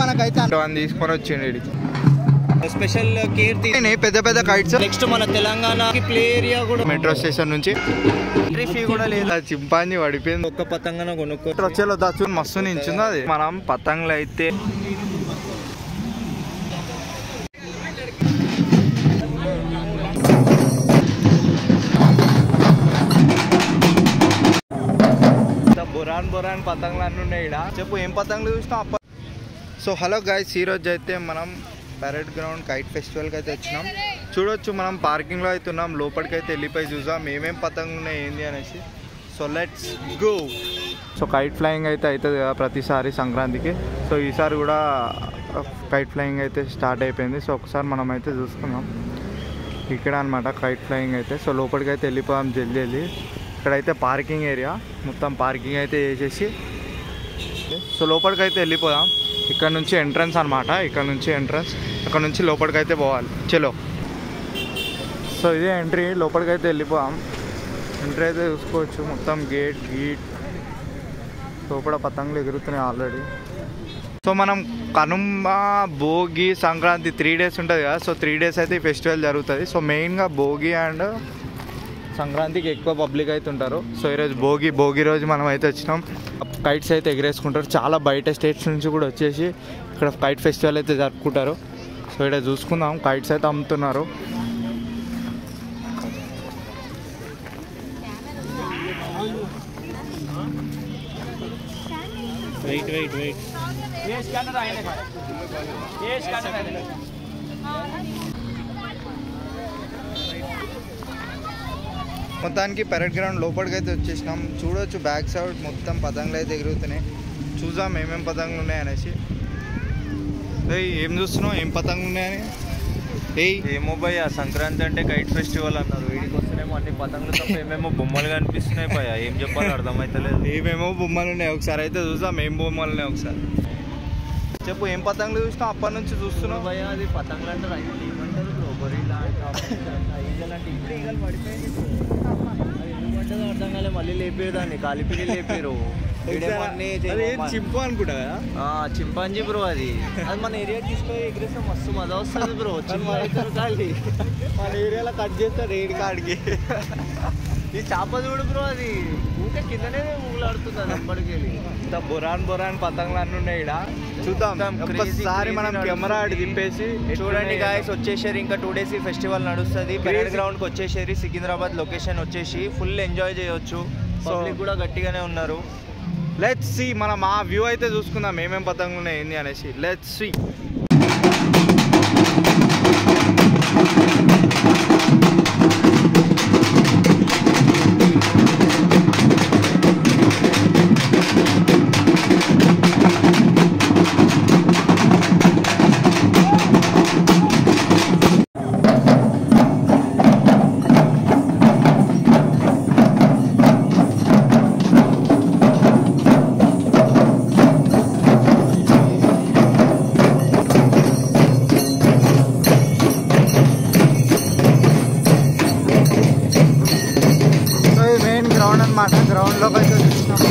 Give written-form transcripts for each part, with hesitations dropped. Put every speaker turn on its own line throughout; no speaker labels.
మనకైతే తీసుకొని వచ్చిండు
స్పెషల్ కేర్
పెద్ద పెద్ద కైట్స్.
నెక్స్ట్ మన తెలంగాణకి ప్లే ఏరియా కూడా
మెట్రో స్టేషన్ నుంచి
ఎంట్రీ ఫీ కూడా లేదు.
చింపాంజీ పడిపోయింది.
ఒక్క పతంగన కొనుక్కో
వచ్చేలో దాచు మస్తు నించుంది అది. మనం పతంగులు అయితే బొరాన్ పతంగులు అన్నీ ఉన్నాయి ఇక్కడ. చెప్పు ఏం పతంగులు చూసినా అప్ప. సో హలో గైస్, ఈరోజు అయితే మనం పరేడ్ గ్రౌండ్ కైట్ ఫెస్టివల్కి అయితే వచ్చినాం. చూడొచ్చు మనం పార్కింగ్లో అయితే ఉన్నాం. లోపలికి అయితే వెళ్ళిపోయి చూసాం ఏమేమి పతంగులు ఉన్నాయి ఏంది అనేసి. So let's go. So kite flying అయితే అవుతుంది కదా ప్రతిసారి సంక్రాంతికి. సో ఈసారి కూడా కైట్ ఫ్లయింగ్ అయితే స్టార్ట్ అయిపోయింది. సో ఒకసారి మనం అయితే చూసుకుందాం ఇక్కడ అనమాట కైట్ ఫ్లయింగ్ అయితే. సో లోపలికి అయితే వెళ్ళిపోదాం జల్దీ. ఇక్కడైతే పార్కింగ్ ఏరియా మొత్తం పార్కింగ్ అయితే చేసేసి సో లోపలికి అయితే వెళ్ళిపోదాం. ఇక్కడ నుంచి ఎంట్రన్స్ అనమాట. ఇక్కడ నుంచి ఎంట్రన్స్, అక్కడ నుంచి లోపలికి అయితే పోవాలి. చలో సో ఇదే ఎంట్రీ. లోపలికి అయితే వెళ్ళిపోదాం. ఎంట్రీ అయితే చూసుకోవచ్చు మొత్తం గేట్ లోపల పతంగులు ఎగురుతున్నాయి ఆల్రెడీ. సో మనం కనుమ, భోగి, సంక్రాంతి 3 days ఉంటుంది కదా. సో 3 days అయితే ఈ ఫెస్టివల్ జరుగుతుంది. సో మెయిన్గా భోగి అండ్ సంక్రాంతికి ఎక్కువ పబ్లిక్ అయితే ఉంటారు. సో ఈరోజు భోగి రోజు మనం అయితే వచ్చినాం. కైట్స్ అయితే ఎగరేసుకుంటారు. చాలా బయట స్టేట్స్ నుంచి కూడా వచ్చేసి ఇక్కడ కైట్ ఫెస్టివల్ అయితే జరుపుకుంటారు. సో ఇక్కడ చూసుకుందాం కైట్స్ అయితే అమ్ముతున్నారు. మొత్తానికి పరేడ్ గ్రౌండ్ లోపలికి అయితే వచ్చేసినాం. చూడవచ్చు బ్యాక్ సైడ్ మొత్తం పతంగులు అయితే ఎగురుతున్నాయి. చూద్దాం ఏమేమి పతంగులు ఉన్నాయనేసి. ఏం చూస్తున్నావు, ఏం పతంగులు ఉన్నాయని?
ఏమో భయ్య, సంక్రాంతి అంటే కైట్ ఫెస్టివల్ అన్నారు. వీడికి వస్తేనేమో అన్ని పతంగులు తప్ప ఏమేమో బొమ్మలు కనిపిస్తున్నాయి భయ్య. ఏం చెప్పాలో అర్థమవుతలేదు.
ఏమేమో బొమ్మలు ఉన్నాయి. ఒకసారి అయితే చూద్దాం ఏం బొమ్మలు ఉన్నాయి. ఒకసారి చెప్పు ఏం పతంగులు చూసినావు అప్పటి నుంచి చూస్తున్నావు
భయ్య? అది పతంగులు అంటారు, ఏమంటారు బ్రో? గొరిల్లా ఈగలు అంటే ఇప్పుడు ఈగలు పడిపోయింది. ఏమంటారో అర్థం కాలే. మళ్ళీ లేపేదాన్ని కాలిపిల్లి లేపారు.
చింపు అనుకుంటా కదా.
Chimpanzee bro. అది మన ఏరియా తీసుకొని ఎగిరేస్తే మస్తు మజా వస్తుంది బ్రో. చిన్న
మన ఏరియాలో కట్ చేస్తారు రేడ్ కార్డ్కి.
ఈ చేప చూడు బ్రో, అది ఊకే కిందనే ఊగులాడుతుంది. అది అప్పటికి
ఇంత బొరాన్ పతంగులు అన్నీ ఉన్నాయి ఇక్కడ. చూద్దాం ఒకసారి మనం కెమెరా తిప్పేసి.
చూడండి గాయస్, వచ్చేసారి ఇంకా 2 days ఈ ఫెస్టివల్ నడుస్తుంది. పరేడ్ గ్రౌండ్కి వచ్చేసారి. సికింద్రాబాద్ లొకేషన్ వచ్చేసి ఫుల్ ఎంజాయ్ చేయొచ్చు. పబ్లిక్ కూడా గట్టిగానే ఉన్నారు.
Let's see. మనం ఆ వ్యూ అయితే చూసుకుందాం ఏమేం పతంగులు ఉన్నాయి ఏంది అనేసి. Let's see. గ్రౌండ్లోకి అయితే వచ్చినాము.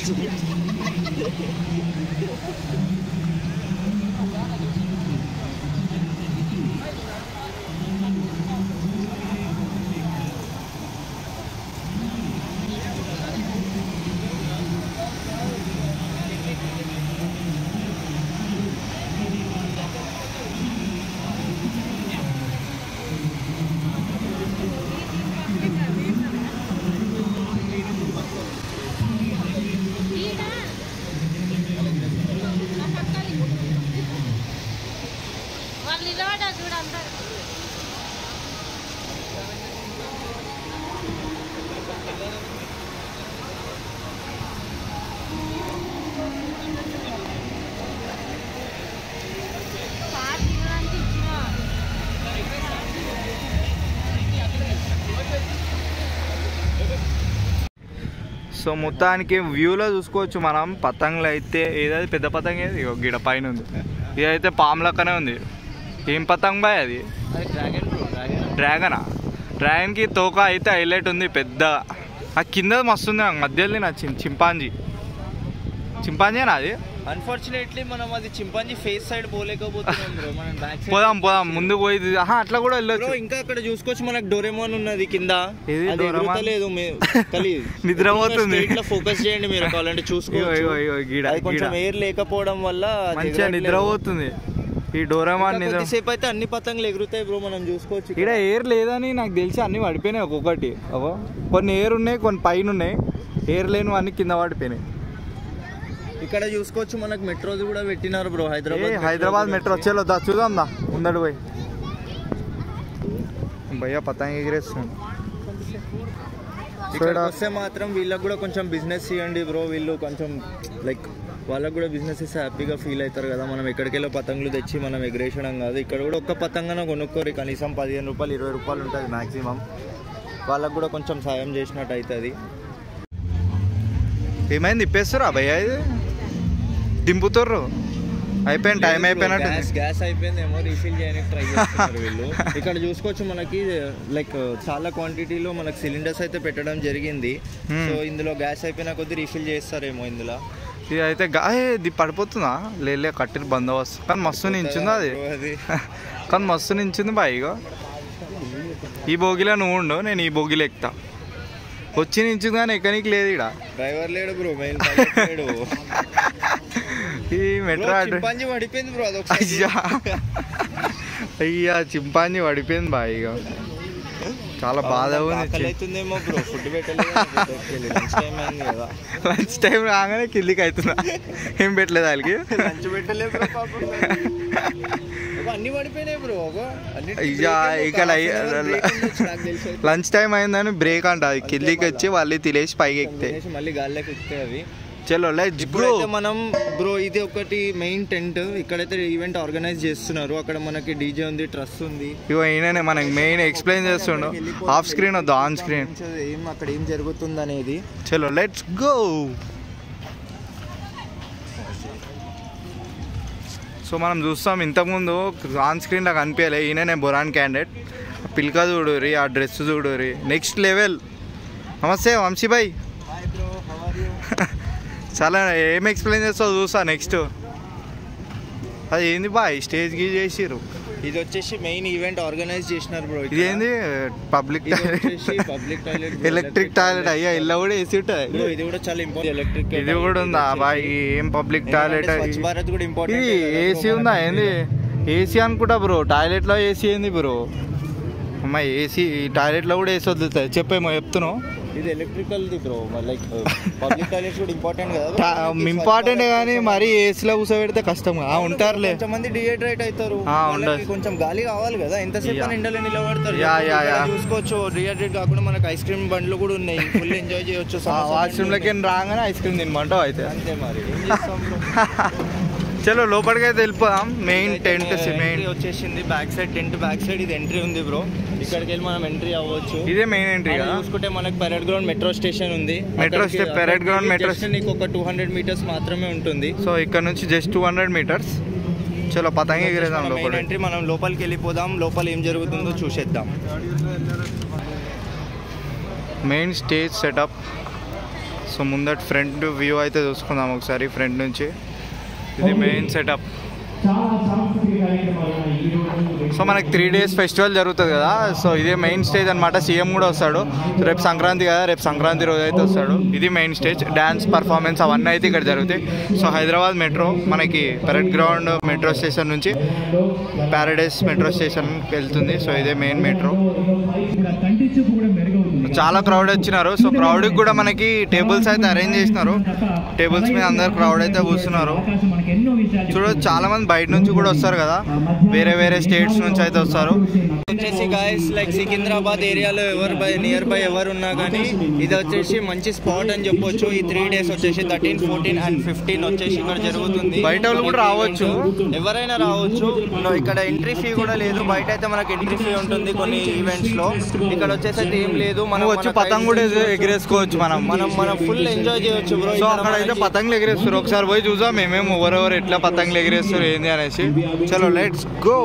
సో మొత్తానికి వ్యూలో చూసుకోవచ్చు మనం. పతంగులు అయితే ఏదైతే పెద్ద పతంగ ఏది గిడ పైన ఉంది, ఇదైతే పాము లెక్కనే ఉంది. ఏం పతంగ్ బాయ్ అది? డ్రాగనా? డ్రాగన్కి తోక అయితే హైలైట్ ఉంది పెద్ద. ఆ కింద మస్తు ఉంది, నాకు మధ్యలో నచ్చింది. చింపాంజీనా అది?
అన్ఫార్చునేట్లీ మనం అది చింపాంజీ ఫేస్ సైడ్ పోలేకపోతున్నాం బ్రో. మనం బ్యాక్ సైడ్
పోదాం ముందు పోయి అట్లా కూడా వెళ్ళొచ్చు.
ఇంకా అక్కడ చూసుకోవచ్చు, మనకు డోరేమోన్ ఉన్నది కింద.
లేదు
నిద్రపోతుంది. ఇట్లా ఫోకస్ చేయండి మీరు కావాలంటే చూసుకోవచ్చు. కొంచెం ఎయిర్ లేకపోవడం వల్ల
మంచిగా నిద్రపోతుంది ఈ డోరేమాన్.
సేపు అయితే అన్ని పతంగులు ఎగురుతాయి బ్రో, మనం చూసుకోవచ్చు.
ఇక్కడ ఎయిర్ లేదని నాకు తెలిసి అన్ని పడిపోయినాయి ఒక్కొక్కటి. కొన్ని ఎయిర్ ఉన్నాయి, కొన్ని పైన ఉన్నాయి. ఎయిర్ లేని అన్ని కింద పడిపోయినాయి.
ఇక్కడ చూసుకోవచ్చు మనకు మెట్రోస్ కూడా పెట్టినారు బ్రో.
హైదరాబాద్ మెట్రో వచ్చేలో చూద్దాం దా ముందడు పోయి. భయ్యా పతంగ ఎగిరేస్తుంది.
ఇక్కడ వస్తే మాత్రం వీళ్ళకి కూడా కొంచెం బిజినెస్ చేయండి బ్రో. వీళ్ళు కొంచెం లైక్ వాళ్ళకు కూడా బిజినెస్ ఇస్తే హ్యాపీగా ఫీల్ అవుతారు కదా. మనం ఎక్కడికి వెళ్ళో పతంగులు తెచ్చి మనం ఎగరేసడం కాదు. ఇక్కడ కూడా ఒక్క పతంగన కొనుక్కోరు, కనీసం 15 రూపాయలు 20 రూపాయలు ఉంటుంది మ్యాక్సిమం. వాళ్ళకు కూడా కొంచెం సాయం చేసినట్టు అవుతుంది.
ఏమైంది ఇప్పేస్తారా భయ్యా? ఇది దింపుతారు. అయిపోయింది, టైం అయిపోయినట్టు.
గ్యాస్ అయిపోయిందేమో, రీఫిల్ చేయడానికి ట్రై చేస్తున్నారు వీళ్ళు. ఇక్కడ చూసుకోవచ్చు మనకి లైక్ చాలా క్వాంటిటీలో మనకి సిలిండర్స్ అయితే పెట్టడం జరిగింది. సో ఇందులో గ్యాస్ అయిపోయిన కొద్ది రీఫిల్ చేస్తారేమో ఇందులో.
ఇది అయితే ఇది పడిపోతుందా? లే కట్టిన బందోబస్తు. కానీ మస్తు నించుంది అది. కానీ మస్తు నించుంది బాయిగా. ఈ బోగిలో నువ్వు ఉండు, నేను ఈ బోగిలో ఎక్కుతా. వచ్చి నించుంది కానీ ఎక్కనికి లేదు. ఇక్కడ
డ్రైవర్ లేడు బ్రో, మెయిన్ లేడు.
ఈ మెట్రో
చింపాంజీ పడిపోయింది బ్రో.
అయ్యా చింపాంజీ పడిపోయింది బాయిగా. చాలా బాధ
అవుతుందేమో బ్రో. ఫుడ్ పెట్టలేదు,
లంచ్ టైం రాగానే కిందికి అవుతున్నా. ఏం పెట్టలేదు వాళ్ళకి,
లంచ్ పెట్టలేదు. అన్ని పడిపోయినాయి బ్రో.
అయ్యా ఇక్కడ లంచ్ టైం అయిందని బ్రేక్ అంట. అది కిందికి వచ్చి వాళ్ళు తినేసి పైకి ఎక్కుతాయి,
మళ్ళీ గాల్లోకి ఎక్కుతాయి అవి.
చలో లెట్స్ గో.
మనం బ్రో ఇది ఒకటి మెయిన్ టెంట్. ఇక్కడైతే ఈవెంట్ ఆర్గనైజ్ చేస్తున్నారు. అక్కడ మనకి డీజే ఉంది, ట్రస్ ఉంది.
ఇగో ఈయననే మనకి మెయిన్ ఎక్స్ప్లెయిన్ చేస్తుండు. ఆఫ్ స్క్రీన్ వద్దు, ఆన్ స్క్రీన్.
అక్కడ ఏం జరుగుతుంది అనేది.
చలో లెట్స్ గో. సో మనం చూస్తాం, ఇంతకుముందు ఆన్ స్క్రీన్లో కనిపించలే. ఈయననే బొరాన్ క్యాండిడేట్. పిల్క చూడురి, ఆ డ్రెస్ చూడురి, నెక్స్ట్ లెవెల్. నమస్తే వంశీభాయ్. చాలా ఏం ఎక్స్ప్లెయిన్ చేస్తావు చూసా. నెక్స్ట్ అది ఏంది బాయ్? స్టేజ్ గీ చేసిర్రు.
ఇది వచ్చేసి మెయిన్ ఈవెంట్ ఆర్గనైజ్ చేసినారు బ్రో.
ఇది ఏంది? Public toilet, electric toilet. అయ్యా ఇలా కూడా వేసి ఉంటుంది.
ఇది కూడా చాలా ఇంపార్టెంట్. ఎలక్ట్రిక్
ఇది కూడా ఉందా బాయ్? ఏం పబ్లిక్ టాయిలెట్?
స్వచ్ఛ భారత్ కూడా ఇంపార్టెంట్.
ఇది ఏసీ ఉందా? ఏంది ఏసీ అనుకుంటా బ్రో. టాయిలెట్లో ఏసీ ఏంది బ్రో? అమ్మాయి ఏసీ టాయిలెట్లో కూడా ఏసీ వదులుతుంది. చెప్పేమో చెప్తున్నావు.
ఇది electrical bro. Like public toilets కూడా ఇంపార్టెంట్ కదా.
ఇంపార్టెంట్ కానీ మరి ఏసీలో కూర్చోబెడితే కష్టం. ఉంటారులే,
కొంతమంది డిహైడ్రేట్ అవుతారు. కొంచెం గాలి కావాలి కదా. ఎంతసేపు ఎండలో నిలబడతారు. చూసుకోవచ్చు. డిహైడ్రేట్ కాకుండా మనకు ఐస్ క్రీమ్ బండ్లు కూడా ఉన్నాయి. ఫుల్ ఎంజాయ్ చేయొచ్చు.
వాష్రూమ్ లోకి రాగానే ఐస్ క్రీమ్ తినమంటావు అయితే.
అంతే మరి ఏం చేస్తాం.
చలో లోపలికి అయితే వెళ్ళిపోదాం. మెయిన్ టెంట్
వచ్చేసింది. Back side tent back side ఇది ఎంట్రీ ఉంది బ్రో. ఇక్కడికి వెళ్ళి మనం ఎంట్రీ అవ్వచ్చు.
ఇదే మెయిన్ ఎంట్రీ కదా.
చూసుకుంటే మనకి పరేడ్ గ్రౌండ్ మెట్రో స్టేషన్ ఉంది.
పరేడ్ గ్రౌండ్ మెట్రో
స్టేషన్ ఒక 200 మీటర్స్ మాత్రమే ఉంటుంది.
సో ఇక్కడ నుంచి జస్ట్ 200 మీటర్స్. చలో పతంగి ఎగిరేద్దాం.
మెయిన్ ఎంట్రీ, మనం లోపలికి వెళ్ళిపోదాం. లోపల ఏం జరుగుతుందో చూసేద్దాం.
Main stage setup. So so ముందట ఫ్రంట్ వ్యూ అయితే చూసుకుందాం ఒకసారి ఫ్రంట్ నుంచి. ఇది మెయిన్ సెటప్. సో మనకి 3 days ఫెస్టివల్ జరుగుతుంది కదా, సో ఇదే మెయిన్ స్టేజ్ అనమాట. సీఎం కూడా వస్తాడు, రేపు సంక్రాంతి కదా, రేపు సంక్రాంతి రోజు అయితే వస్తాడు. ఇది మెయిన్ స్టేజ్. డ్యాన్స్ పర్ఫార్మెన్స్ అవన్నీ అయితే ఇక్కడ జరుగుతాయి. సో హైదరాబాద్ మెట్రో మనకి పరేడ్ గ్రౌండ్ మెట్రో స్టేషన్ నుంచి ప్యారడైస్ మెట్రో స్టేషన్ వెళ్తుంది. సో ఇదే మెయిన్ మెట్రో. చాలా క్రౌడ్ వచ్చినారు. సో క్రౌడ్కి కూడా మనకి టేబుల్స్ అయితే అరేంజ్ చేసినారు. టేబుల్స్ మీద అందరు క్రౌడ్ అయితే కూర్చున్నారు. చూడొచ్చు చాలా మంది బయట నుంచి కూడా వస్తారు కదా, వేరే వేరే స్టేట్స్ నుంచి అయితే వస్తారు.
వచ్చేసి గాయస్ లైక్ సికింద్రాబాద్ ఏరియాలో నియర్ బై ఎవరు ఉన్నా కానీ ఇది వచ్చేసి మంచి స్పాట్ అని చెప్పొచ్చు. ఈ 3 days వచ్చేసి 13, 14 and 15 వచ్చేసి ఇక్కడ జరుగుతుంది.
బయట వాళ్ళు కూడా రావచ్చు,
ఎవరైనా రావచ్చు. ఇక్కడ ఎంట్రీ ఫీ కూడా లేదు. బయట అయితే మనకి ఎంట్రీ ఫీ ఉంటుంది కొన్ని ఈవెంట్స్ లో. ఇక్కడ వచ్చేసి అయితే ఏం లేదు, మనం
వచ్చి పతంగ్ కూడా ఎగిరేసుకోవచ్చు.
మనం ఫుల్ ఎంజాయ్ చేయొచ్చు బ్రో.
సో అక్కడ అయితే పతంగులు ఎగిరేస్తారు. ఒకసారి పోయి చూసాం మేమేమో ఎవరెవరు ఎట్లా పతంగులు ఎగిరేస్తారు ఏంది అనేసి. చలో లెట్స్ గో.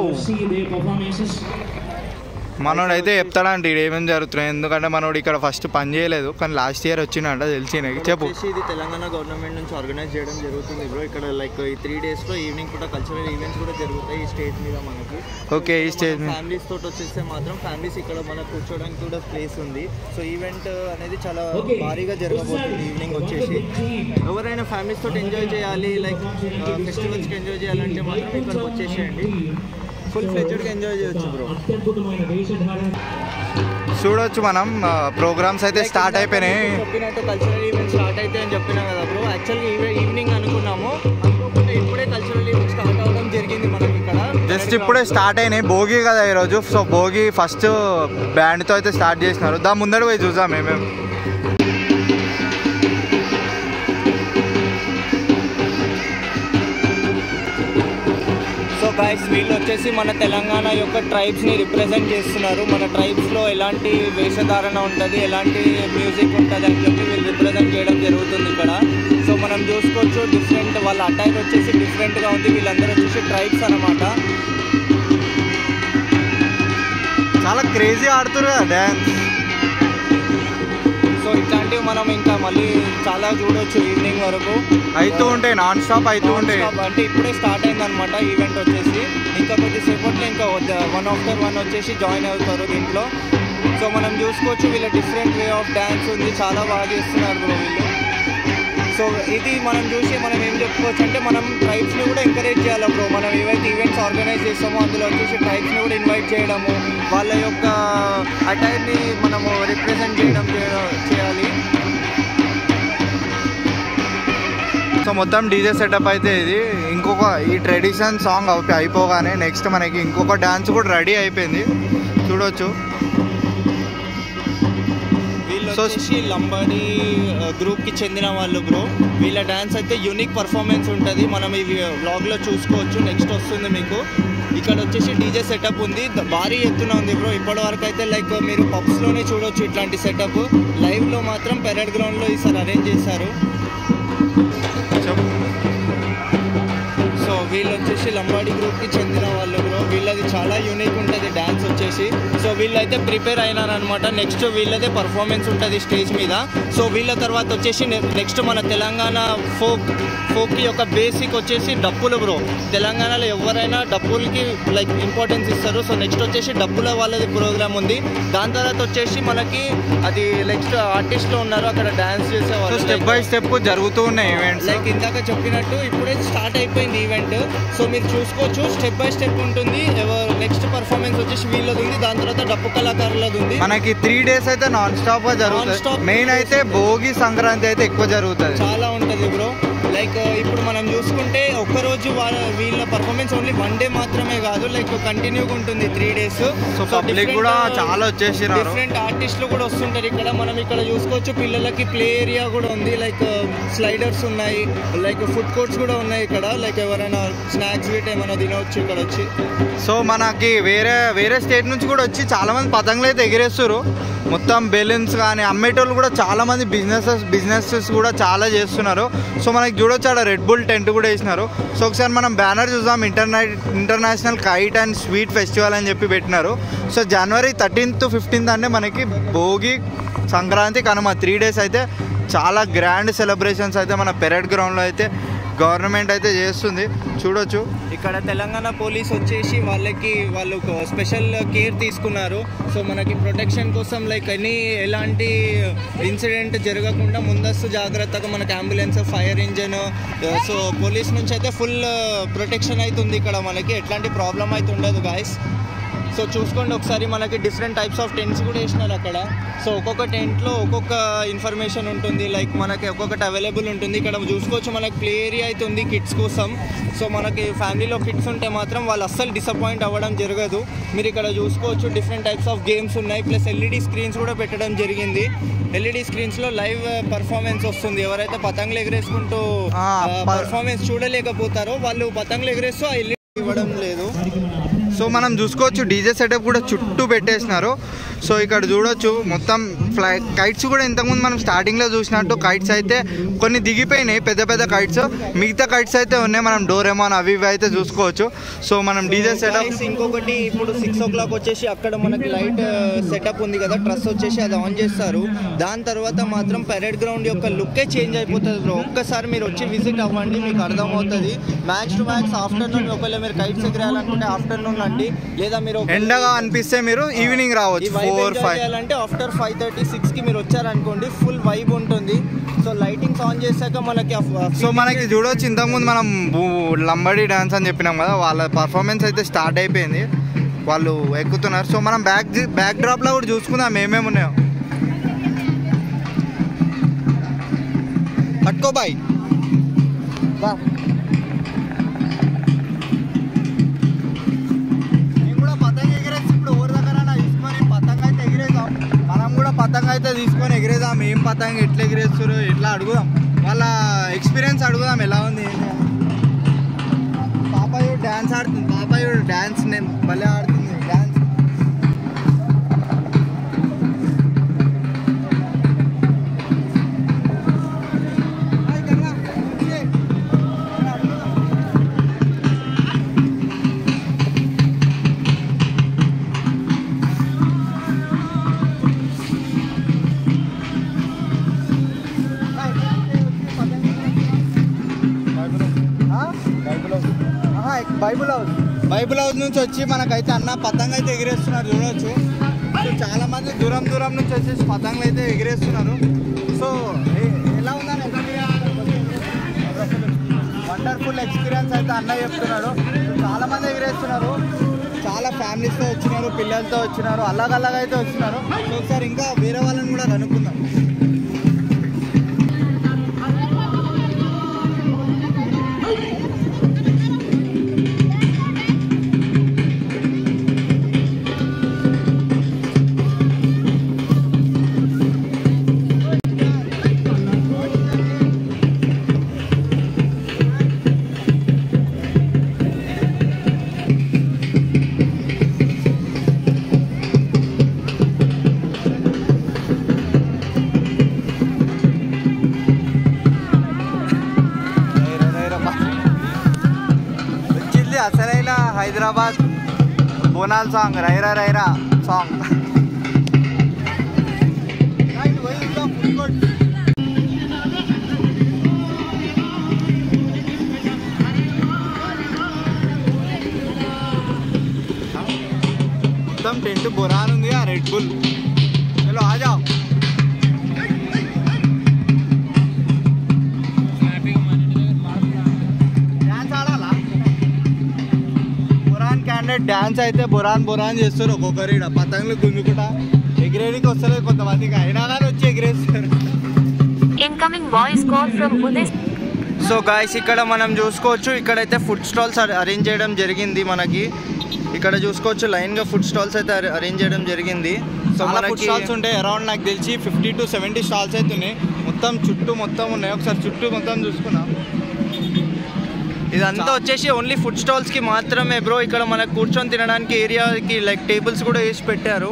మనోడు అయితే చెప్తాడంటే ఇక్కడ ఏమేమి జరుగుతున్నాయి, ఎందుకంటే మనోడు ఇక్కడ ఫస్ట్ పని చేయలేదు కానీ లాస్ట్ ఇయర్ వచ్చిందంట తెలిసి. చెప్పు.
ఇది తెలంగాణ గవర్నమెంట్ నుంచి ఆర్గనైజ్ చేయడం జరుగుతుంది బ్రో. ఇక్కడ లైక్ ఈ 3 days లో ఈవినింగ్ కూడా కల్చరల్ ఈవెంట్స్ కూడా జరుగుతాయి ఈ స్టేజ్ మీద మనకి.
ఓకే, ఈ స్టేజ్
ఫ్యామిలీస్ తోటి వచ్చేస్తే మాత్రం ఫ్యామిలీస్ ఇక్కడ మనకు కూర్చోడానికి కూడా ప్లేస్ ఉంది. సో ఈవెంట్ అనేది చాలా భారీగా జరగబోతుంది ఈవినింగ్ వచ్చేసి. ఎవరైనా ఫ్యామిలీస్ తోటి ఎంజాయ్ చేయాలి, లైక్ ఫెస్టివల్స్కి ఎంజాయ్ చేయాలంటే మాత్రం ఇక్కడికి వచ్చేసేయండి. ఫుల్ ఫ్లెడ్జ్డ్గా ఎంజాయ్ చేయొచ్చు బ్రో.
చూడొచ్చు మనం ప్రోగ్రామ్స్ అయితే స్టార్ట్ అయిపోయినాయి.
చెప్పినట్టు కల్చరల్ ఈవెంట్ స్టార్ట్ అయితే అని చెప్పినా కదా బ్రో. యాక్చువల్గా ఈవినింగ్ అనుకున్నాము, అనుకోకుండా ఇప్పుడే కల్చరల్ ఈవెంట్ స్టార్ట్ అవ్వడం జరిగింది మనకి ఇక్కడ.
జస్ట్ ఇప్పుడే స్టార్ట్ అయినాయి. భోగి కదా ఈరోజు. సో భోగి ఫస్ట్ బ్యాండ్తో అయితే స్టార్ట్ చేసినారు. దా ముందర పోయి చూసాం మేమేం.
సో గైస్ వీళ్ళు వచ్చేసి మన తెలంగాణ యొక్క ట్రైబ్స్ని రిప్రజెంట్ చేస్తున్నారు. మన ట్రైబ్స్లో ఎలాంటి వేషధారణ ఉంటుంది, ఎలాంటి మ్యూజిక్ ఉంటుంది అని చెప్పి వీళ్ళు రిప్రజెంట్ చేయడం జరుగుతుంది ఇక్కడ. సో మనం చూసుకోవచ్చు డిఫరెంట్, వాళ్ళ అటైర్ వచ్చేసి డిఫరెంట్గా ఉంది. వీళ్ళందరూ వచ్చేసి ట్రైబ్స్ అన్నమాట.
చాలా క్రేజీ ఆడుతున్నారు కదా డ్యాన్స్.
సో ఇట్లాంటివి మనం ఇంకా మళ్ళీ చాలా చూడవచ్చు ఈవినింగ్ వరకు
అవుతూ ఉంటాయి, నాన్ స్టాప్ అవుతూ ఉంటాయి.
అంటే ఇప్పుడే స్టార్ట్ అయిందనమాట ఈవెంట్ వచ్చేసి. ఇంకా కొద్దిసేపట్లో ఇంకా 1 after 1 వచ్చేసి జాయిన్ అవుతారు దీంట్లో. సో మనం చూసుకోవచ్చు వీళ్ళ డిఫరెంట్ వే ఆఫ్ డ్యాన్స్ ఉంది, చాలా బాగా చేస్తున్నారు బ్రో వీళ్ళు. సో ఇది మనం చూసి మనం ఏం చెప్పుకోవచ్చు అంటే మనం ట్రైబ్స్ని కూడా ఎంకరేజ్ చేయాలి బ్రో. మనం ఏవైతే ఈవెంట్స్ ఆర్గనైజ్ చేస్తామో అందులో వచ్చేసి ట్రైబ్స్ని కూడా ఇన్వైట్ చేయడము, వాళ్ళ యొక్క అటైర్ని మనము రిప్రజెంట్ చేయాలి.
సో మొత్తం డీజే సెటప్ అయితే ఇది. ఈ ట్రెడిషన్ సాంగ్ అయిపోగానే నెక్స్ట్ మనకి ఇంకొక డ్యాన్స్ కూడా రెడీ అయిపోయింది, చూడవచ్చు.
సో లంబాడీ గ్రూప్కి చెందిన వాళ్ళు బ్రో. వీళ్ళ డ్యాన్స్ అయితే యూనిక్ పర్ఫార్మెన్స్ ఉంటుంది, మనం ఈ వ్లాగ్లో చూసుకోవచ్చు. నెక్స్ట్ వస్తుంది మీకు. ఇక్కడ వచ్చేసి డీజే సెటప్ ఉంది, భారీ ఎత్తున ఉంది బ్రో. ఇప్పటి వరకు అయితే లైక్ మీరు పబ్స్లోనే చూడవచ్చు ఇట్లాంటి సెటప్. లైవ్లో మాత్రం పెరేడ్ గ్రౌండ్లో ఈసారి అరేంజ్ చేశారు. సో వీళ్ళు వచ్చేసి లంబాడీ గ్రూప్కి చెందిన వాళ్ళు బ్రో. వీళ్ళది చాలా యూనిక్ ఉంటుంది డ్యాన్స్ వచ్చేసి. సో వీళ్ళైతే ప్రిపేర్ అయినారనమాట. నెక్స్ట్ వీళ్ళదే పర్ఫార్మెన్స్ ఉంటుంది స్టేజ్ మీద. సో వీళ్ళ తర్వాత వచ్చేసి నెక్స్ట్ మన తెలంగాణ ఫోక్కి యొక్క బేసిక్ వచ్చేసి డప్పులు బ్రో. తెలంగాణలో ఎవరైనా డప్పులకి లైక్ ఇంపార్టెన్స్ ఇస్తారు. సో నెక్స్ట్ వచ్చేసి డప్పుల వాళ్ళది ప్రోగ్రామ్ ఉంది. దాని తర్వాత వచ్చేసి మనకి అది నెక్స్ట్ ఆర్టిస్ట్లో ఉన్నారు, అక్కడ డ్యాన్స్ చేసేవాళ్ళు.
స్టెప్ బై స్టెప్ జరుగుతూ ఉన్నాయి ఈవెంట్స్.
లైక్ ఇందాక చెప్పినట్టు ఇప్పుడే స్టార్ట్ అయిపోయింది ఈవెంట్. సో మీరు చూసుకోవచ్చు స్టెప్ బై స్టెప్ ఉంటుంది. నెక్స్ట్ పర్ఫార్మెన్స్ వచ్చేసి వీళ్ళది ఉంది, దాని తర్వాత డప్పు కళాకారులది ఉంది.
మనకి 3 days అయితే నాన్ స్టాప్ గా జరుగుతుంది. మెయిన్ అయితే భోగి సంక్రాంతి అయితే ఎక్కువ జరుగుతుంది,
చాలా ఉంటుంది బ్రో. లైక్ ఇప్పుడు మనం చూసుకుంటే ఒక్కరోజు వీళ్ళ పర్ఫార్మెన్స్ ఓన్లీ 1 day మాత్రమే కాదు, లైక్ కంటిన్యూగా ఉంటుంది 3 days.
సో పబ్లిక్ కూడా చాలా వచ్చేసినారు,
డిఫరెంట్ ఆర్టిస్టులు కూడా వస్తుంటారు ఇక్కడ. మనం ఇక్కడ చూసుకోవచ్చు పిల్లలకి ప్లే ఏరియా కూడా ఉంది, లైక్ స్లైడర్స్ ఉన్నాయి, లైక్ ఫుడ్ కోర్ట్స్ కూడా ఉన్నాయి ఇక్కడ. లైక్ ఎవరైనా స్నాక్స్ వీటి ఏమైనా తినవచ్చు ఇక్కడ వచ్చి.
సో మనకి వేరే స్టేట్ నుంచి కూడా వచ్చి చాలా మంది పతంగులు అయితే ఎగిరేస్తారు. మొత్తం బెలూన్స్ కానీ అమ్మేటోళ్ళు కూడా చాలా మంది బిజినెసెస్ కూడా చాలా చేస్తున్నారు. సో మనకి చూడొచ్చు ఆడ రెడ్ బుల్ టెంట్ కూడా వేసినారు. సో ఒకసారి మనం బ్యానర్ చూద్దాం, international kite and sweet festival అని చెప్పి పెట్టినారు. So January 13th to 15th అంటే మనకి భోగి సంక్రాంతి కనుమ 3 days అయితే చాలా గ్రాండ్ సెలబ్రేషన్స్ అయితే మన పెరేడ్ గ్రౌండ్లో అయితే గవర్నమెంట్ అయితే చేస్తుంది. చూడొచ్చు
ఇక్కడ తెలంగాణ పోలీస్ వచ్చేసి వాళ్ళు స్పెషల్ కేర్ తీసుకున్నారు. సో మనకి ప్రొటెక్షన్ కోసం లైక్ ఎలాంటి ఇన్సిడెంట్ జరగకుండా ముందస్తు జాగ్రత్తగా మనకి ambulance, fire engine, so police నుంచి అయితే ఫుల్ ప్రొటెక్షన్ అయితే ఉంది. ఇక్కడ మనకి ఎట్లాంటి ప్రాబ్లం అయితే ఉండదు గాయస్. సో చూసుకోండి ఒకసారి, మనకి డిఫరెంట్ టైప్స్ ఆఫ్ టెంట్స్ కూడా వేసినారు అక్కడ. సో ఒక్కొక్క టెంట్లో ఒక్కొక్క ఇన్ఫర్మేషన్ ఉంటుంది, లైక్ మనకి ఒక్కొక్కటి అవైలబుల్ ఉంటుంది. ఇక్కడ చూసుకోవచ్చు మనకి ప్లే ఏరియా అయితే ఉంది కిడ్స్ కోసం. సో మనకి ఫ్యామిలీలో కిడ్స్ ఉంటే మాత్రం వాళ్ళు అస్సలు డిసప్పాయింట్ అవ్వడం జరగదు. మీరు ఇక్కడ చూసుకోవచ్చు డిఫరెంట్ టైప్స్ ఆఫ్ గేమ్స్ ఉన్నాయి, ప్లస్ ఎల్ఈడి స్క్రీన్స్ కూడా పెట్టడం జరిగింది. ఎల్ఈడి స్క్రీన్స్లో లైవ్ పర్ఫార్మెన్స్ వస్తుంది. ఎవరైతే పతంగులు ఎగరేసుకుంటూ పర్ఫార్మెన్స్ చూడలేకపోతారో వాళ్ళు పతంగులు ఎగరేస్తూ ఆ ఎల్ఈడి ఇవ్వడం లేదు.
సో మనం చూసుకోవచ్చు డీజే సెటప్ కూడా చుట్టూ పెట్టేసినారు. సో ఇక్కడ చూడొచ్చు మొత్తం కైట్స్ కూడా ఇంతకుముందు మనం స్టార్టింగ్లో చూసినట్టు కైట్స్ అయితే కొన్ని దిగిపోయినాయి, పెద్ద పెద్ద కైట్స్. మిగతా కైట్స్ అయితే ఉన్నాయి, మనం డోరేమాన్ అవి ఇవి అయితే చూసుకోవచ్చు. సో మనం డీజే సెటప్
ఇంకొకటి ఇప్పుడు 6 o'clock వచ్చేసి అక్కడ మనకి లైట్ సెటప్ ఉంది కదా, ట్రస్ వచ్చేసి అది ఆన్ చేస్తారు. దాని తర్వాత మాత్రం పెరేడ్ గ్రౌండ్ యొక్క లుక్కే చేంజ్ అయిపోతుంది బ్రో. ఒక్కసారి మీరు వచ్చి విజిట్ అవ్వండి, మీకు అర్థమవుతుంది. మ్యాక్స్ టు మ్యాక్స్ ఆఫ్టర్నూన్ ఒకవేళ మీరు కైట్స్ ఎగరేయాలనుకుంటే ఆఫ్టర్నూన్ అండి, లేదా మీరు
ఎండగా అనిపిస్తే మీరు ఈవినింగ్ రావచ్చు. 4-5
అంటే ఆఫ్టర్ 5:30-6కి మీరు వచ్చారనుకోండి ఫుల్ వైబ్ ఉంటుంది. సో లైటింగ్స్ ఆన్ చేశాక
మనకి చూడవచ్చు ఇంతకుముందు మనం లంబడి డాన్స్ అని చెప్పినాం కదా, వాళ్ళ పర్ఫార్మెన్స్ అయితే స్టార్ట్ అయిపోయింది, వాళ్ళు ఎక్కుతున్నారు. సో మనం బ్యాక్ డ్రాప్లో కూడా చూసుకుందాం ఏమేమి ఉన్నాయో. పట్టుకో బాయ్ బా. పతంగ అయితే తీసుకొని ఎగిరేదాం. ఏం పతంగ ఎట్లా ఎగిరేస్తారు ఎట్లా అడుగుదాం, వాళ్ళ ఎక్స్పీరియన్స్ అడుగుదాం ఎలా ఉంది. పాపాయుడు డ్యాన్స్ ఆడుతుంది, పాపాయుడు డ్యాన్స్ నేను భలే ఆడుతుంది డ్యాన్స్. బైబుల్ హౌస్ నుంచి వచ్చి మనకైతే అన్న పతంగ అయితే ఎగిరేస్తున్నారు చూడవచ్చు. సో చాలా మంది దూరం నుంచి వచ్చేసి పతంగులు అయితే ఎగిరేస్తున్నారు. సో ఎలా ఉందని వండర్ఫుల్ ఎక్స్పీరియన్స్ అయితే అన్న చెప్తున్నాడు. చాలా మంది ఎగిరేస్తున్నారు, చాలా ఫ్యామిలీస్తో వచ్చినారు, పిల్లలతో వచ్చినారు, అల్లగల్లగా అయితే వచ్చినారు. సో ఒకసారి ఇంకా వేరే వాళ్ళని కూడా కనుక్కుందాం. అసలైన హైదరాబాద్ బోనాల్ సాంగ్ రైరా రైరా సాంగ్. మొత్తం టెంట్ బొరాన్ ఉంది, ఆ రెడ్ బుల్. చలో ఆజా. డ్యాన్స్ అయితే బొరాన్ చేస్తారు ఒక్కొక్కరు. ఇక్కడ పతంగులు గుంజుకుంటా ఎగిరేనికి వస్తారు కొంతమందికి, అయినా కానీ వచ్చి ఎగిరేస్తారు. సో గాయస్ ఇక్కడ మనం చూసుకోవచ్చు, ఇక్కడైతే ఫుడ్ స్టాల్స్ అరేంజ్ చేయడం జరిగింది. మనకి ఇక్కడ చూసుకోవచ్చు లైన్గా ఫుడ్ స్టాల్స్ అయితే అరేంజ్ చేయడం జరిగింది. సో మనకి స్టాల్స్ ఉంటాయి అరౌండ్, నాకు తెలిసి 50 to 70 స్టాల్స్ అయితే ఉన్నాయి. మొత్తం ఉన్నాయి. ఒకసారి చుట్టూ మొత్తం చూసుకున్నాం. ఇదంతా వచ్చేసి ఓన్లీ ఫుడ్ స్టాల్స్కి మాత్రమే బ్రో. ఇక్కడ మనకు కూర్చొని తినడానికి ఏరియాకి లైక్ టేబుల్స్ కూడా వేసి పెట్టారు.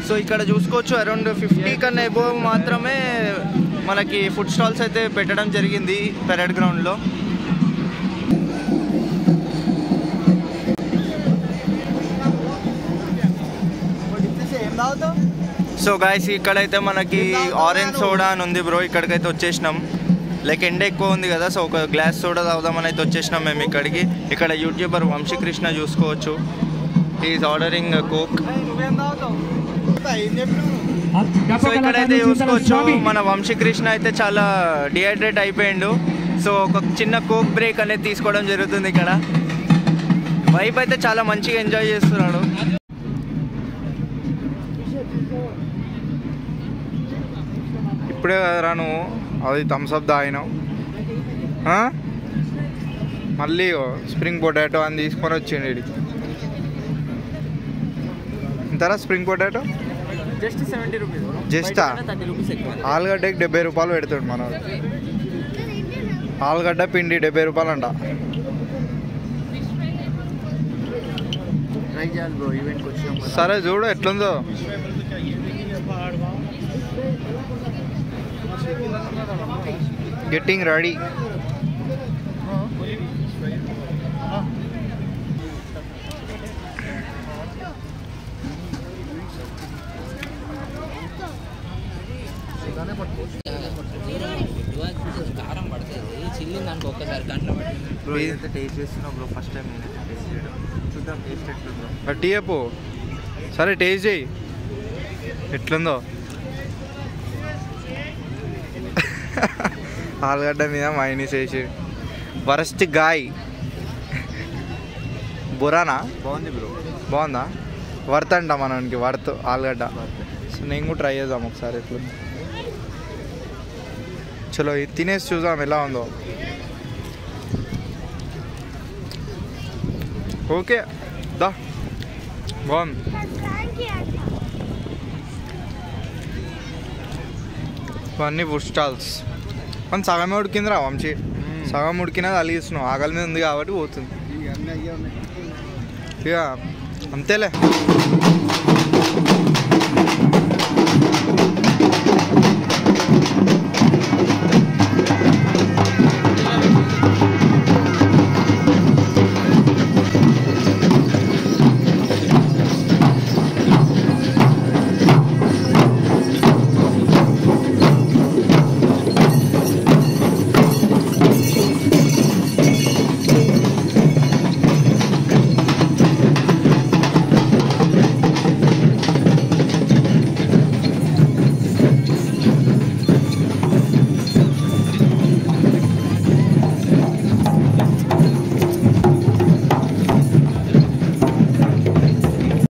సో ఇక్కడ చూసుకోవచ్చు అరౌండ్ 50 కన్నా ఎబోవ్ మాత్రమే మనకి ఫుడ్ స్టాల్స్ అయితే పెట్టడం జరిగింది పెరేడ్ గ్రౌండ్లో.
సో గాయస్ ఇక్కడైతే మనకి ఆరెంజ్ సోడా అని ఉంది బ్రో. ఇక్కడికైతే వచ్చేసినాం. లైక్ ఎండ ఎక్కువ ఉంది కదా, సో ఒక గ్లాస్ సోడా తాగుదామని అయితే వచ్చేసినాం మేము ఇక్కడికి. ఇక్కడ యూట్యూబర్ వంశీకృష్ణ చూసుకోవచ్చు. Is ordering coke. సో ఇక్కడైతే చూసుకోవచ్చు మన వంశీకృష్ణ అయితే చాలా డిహైడ్రేట్ అయిపోయిండు. సో ఒక చిన్న కోక్ బ్రేక్ అనేది తీసుకోవడం జరుగుతుంది ఇక్కడ. వైబ్ అయితే చాలా మంచిగా ఎంజాయ్ చేస్తున్నాడు.
ఇప్పుడే కదరా నువ్వు అది థమ్స్అప్ తాగినావు, మళ్ళీ స్ప్రింగ్ పొటాటో అని తీసుకొని వచ్చిండు వీడికి. ఇంతరా స్ప్రింగ్ పొటాటో
జస్ట్ 70 రూపీస్.
జస్టా? ఆలుగడ్డకి 70 రూపాయలు పెడుతుంది మన ఆలుగడ్డ పిండి 70 రూపాయలు అంట. సరే చూడు ఎట్లుందో. Getting ready.
కారం పడుతుంది చిల్లి దానికి ఒక్కసారి గంటలో
బ్రో ఇదైతే టేస్ట్ చేస్తున్నావు బ్రో. ఫస్ట్ టైం నేనైతే టేస్ట్ చేయడం. చూద్దాం టేస్ట్ ఎట్లుందో.
గట్టి చెప్పు. సరే టేస్ట్ చేయి ఎట్లుందో. ఆలుగడ్డ మీద మైనీస్ వేసి వరస్ట్ గాయ్. బురానా?
బాగుంది బ్రో.
బాగుందా? వర్త్ అంట మనకి, వర్త్ ఆలుగడ్డ. సో నేను కూడా ట్రై చేద్దాం ఒకసారి ఎట్లుంది. చలో ఇది తినేసి చూద్దాం ఎలా ఉందో. ఓకే దా బాగుంది. ఇవన్నీ ఫుడ్ స్టాల్స్. మన సగమే ఉడికిందిరా వంశీ. సగం ఉడికినది అలిగిస్తున్నావు. ఆకలి మీద ఉంది కాబట్టి పోతుంది ఇక అంతేలే.